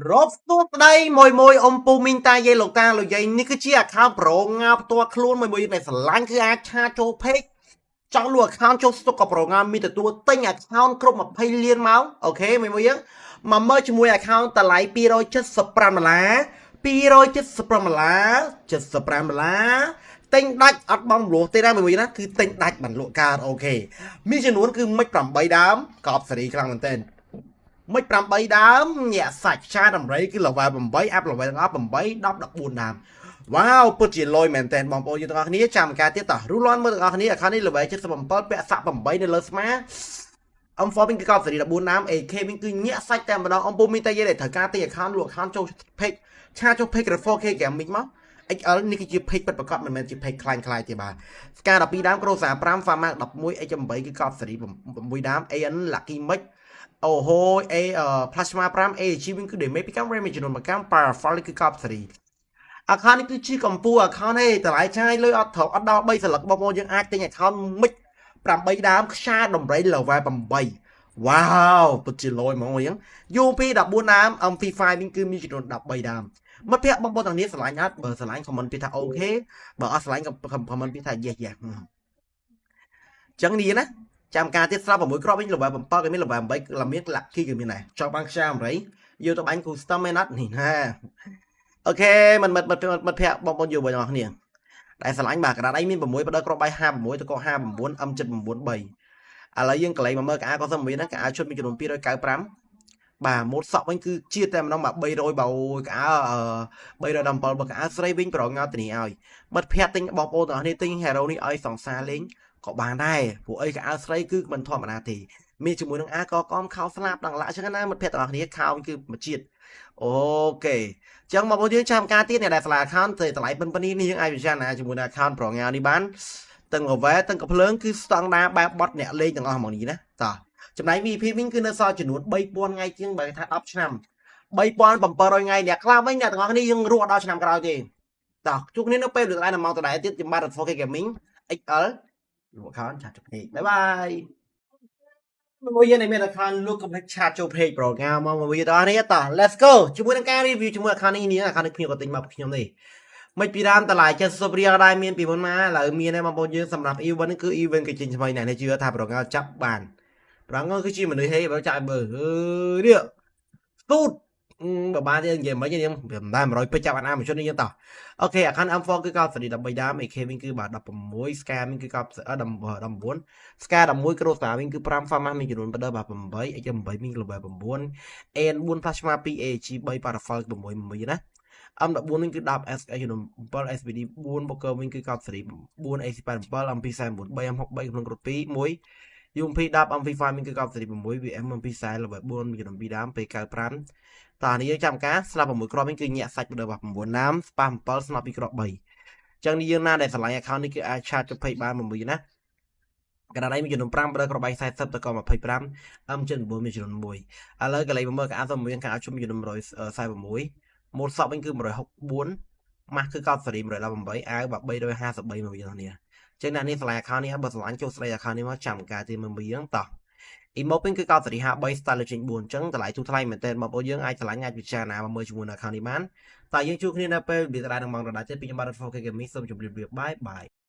រົບសួស្ដីមួយអ៊ំពូមីងតាយាយលោកតាលោកយាយនេះគឺជា account ប្រងើផ្ទាល់ខ្លួនមួយដែលស្រឡាញ់គឺអាចឆាចូល page ចង់លក់ account ចូលស្តុកក៏ប្រងើមានទទួលទិញ account គ្រប់20លានម៉ោងអូខេមួយយើងមកមើលជាមួយ account តម្លៃ$275 $275 75 ដុល្លារទិញដាច់អត់បងរស់ទេដែរមួយណាគឺទិញដាច់បានលក់ការអូខេមានចំនួនគឺមិន8ដើមកប់សេរីខ្លាំងមែនទែនមិន8ដើមញាក់សាច់ឆាដំរីគឺ level 8 up level ទាំងអស់8 10 14ដើមវ៉ាវពិតជាលយមែនទែនបងប្អូនយើងទាំងអស់គ្នាចាំការទៀតតោះរស់លាន់មើលទាំងអស់គ្នាអាខាងនេះ level 77ពាក់សាក់8នៅលើស្មាអំហ្វវិញគឺកប់សេរី14ដើម AK វិញគឺញាក់សាច់តែម្ដងអំពូមានតែនិយាយត្រូវការទិញ account លក់ account ចូល page ឆាចូល page 4K Gaming មក XL នេះគឺជា page ពិតប្រាកដមិនមែនជា page ខ្លាយទេបាទស្ការ12ដើម Cross 5 Farmer 11 H8 គឺកប់សេរី6ដើម AN Lucky Mix អូហូយ A Plasma 5 AG វិញគឺ damage ពីកម្ម damage ចំនួន1កម្ម Powerful គឺកប់សេរីaccount នេះគឺជាកម្ពុជា account ទេតម្លៃឆាយលុយអត់ត្រូវអត់ដល់3សន្លឹកបងប្អូនយើងអាចទិញ account មិច8ដើមខ្យាដំរី level 8 វ៉ាវពិតជាលយហ្មងយើង UP 14ដើម MP5 វិញគឺមានចំនួន13ដើមមិត្តភ័ក្តិបងប្អូនទាំងនេះស្រឡាញ់អត់បើស្រឡាញ់ comment ពីថាអូខេបើអត់ស្រឡាញ់ក៏ comment ពីថា yes ចឹងនេះណាចាំការទៀតស្រាប់6គ្រាប់វិញ level 7ក៏មាន level 8ក៏មាន lucky ក៏មានដែរចង់បានខ្យាដំរីយកទៅបាញ់ custom មែនអត់នេះណាអូខេមិត្តភ័ក្តិបងប្អូនយកបងប្អូនគ្នាដែលស្រឡាញ់បាទក្តារដៃមាន6បដិគ្រាប់បាយ56តក59 M793 ឥឡូវយើងកន្លែងមកមើលកាក៏សមមានដែរកាឈុតមានចំនួន295បាទម៉ូតសក់វិញគឺជាតែម្ដងបាទ300បោកា317បើកាស្រីវិញប្រងើតនីឲ្យមិត្តភ័ក្តិទិញបងប្អូនទាំងអស់គ្នាទិញ hero នេះឲ្យសង្សារលេងក៏បានដែរព្រោះអីកាស្រីគឺមិនធម្មតាទេមានជាមួយនឹងអាកកំខោស្លាប់ដល់ឡាក់ចឹងណាមិត្តភ័ក្តិទាំងអស់គ្នាខោគឺមួយជាតិអូខេចឹងបងប្អូនយើងចាំការទៀតអ្នកដែលឆ្លា account ទៅតម្លៃប៉ុណ្នេះយើងអាចពិចារណាជាមួយនឹង account ប្រងានេះបានទាំងកវ៉ែទាំងកភ្លើងគឺស្តង់ដាបែបបត់អ្នកលេងទាំងអស់ហ្មងនេះណាតោះចំណែក VIP វិញគឺនៅសល់ចំនួន3000ថ្ងៃជាងបើថា10ឆ្នាំ3700ថ្ងៃអ្នកខ្លះវិញអ្នកទាំងអស់គ្នាយើងរស់ដល់ឆ្នាំក្រោយទេតោះជួបគ្នានៅពេលលើកឡើងនៅម៉ោងដដែលទៀតខ្ញុំបាទ 4K Gaming XL លោក account ឆាតជុំគ្នាបាយបាយមួយយើងមាន account លោកកំណត់ឆាតចូល page ប្រងាមកមួយតោះនេះតោះ let's go ជាមួយនឹងការ review ជាមួយ account នេះ account នេះខ្ញុំក៏ទិញមកខ្ញុំទេមិនពីដើមតម្លៃ70រៀលដែរមានពីមុនមកឥឡូវមានហើយបងប្អូនយើងសម្រាប់ event នេះគឺ event គេចេញថ្មីណាស់នេះជឿថាប្រងាចាប់បានប្រងាគឺជាមនុស្សហេបើចាយមើលនេះស្ទូតបើបានយើងនិយាយមិនយើងមិនដែរ100ពេជ្រចាប់អានមួយជុតនេះយើងតោះអូខេ account M4 គឺកោតសេរី13ដើម AK វិញគឺបាទ16 scar វិញគឺកោត19 scar 11 cross វិញគឺ5 farm មានចំនួនបដបាទ8 H8 វិញ level 9 N4 plasma 2 AG 3 powerful 6មួយណាM14 វិញគឺ10 SK ចំនួន7 SPD 4 poker វិញគឺកោតសេរី4 AC87 MP49 3 M63 ក្នុងគ្រុត2 1 UMP 10 MP5 វិញគឺកោតសេរី6 VM MP40 level 4មានចំនួន2ដើម P95 តោះនេះយើងចាំការស្លាប់6គ្រាប់វិញគឺញាក់សាច់បដបាទ9ដើមស្ប៉ា7ស្លាប់2គ្រាប់3ចឹងនេះយើងណាដែលឆ្លាញ់ account នេះគឺអាចឆាតទៅ20បានមួយណាកណ្ដាលឯងមានចំនួន5បដគ្រាប់40តក25 M79 មានចំនួន1ឥឡូវកន្លែងមើលកាសមមានការជុំមានចំនួន146ម៉ូតសក់វិញគឺ164ម៉ាស់គឺកោតសេរី118អាវបាទ353មួយយ៉ាងនេះចឹងអ្នកនេះឆ្លាញ់ account នេះបើឆ្លាញ់ចូលស្ដី account នេះមកចាំការទីមើលយើងតោះ emote វិញគឺកោតសេរី53 style ចេញ4អញ្ចឹងតម្លៃទូថ្លៃមែនតើបងប្អូនយើងអាចឆ្លាញ់អាចពិចារណាមកមើលជាមួយនៅ account នេះបានតែយើងជួបគ្នានៅពេលវាដដែលនឹងម៉ោងដដែលទៀតពីខ្ញុំបាទ 4K Gaming សូមជម្រាបលាបាយបាយ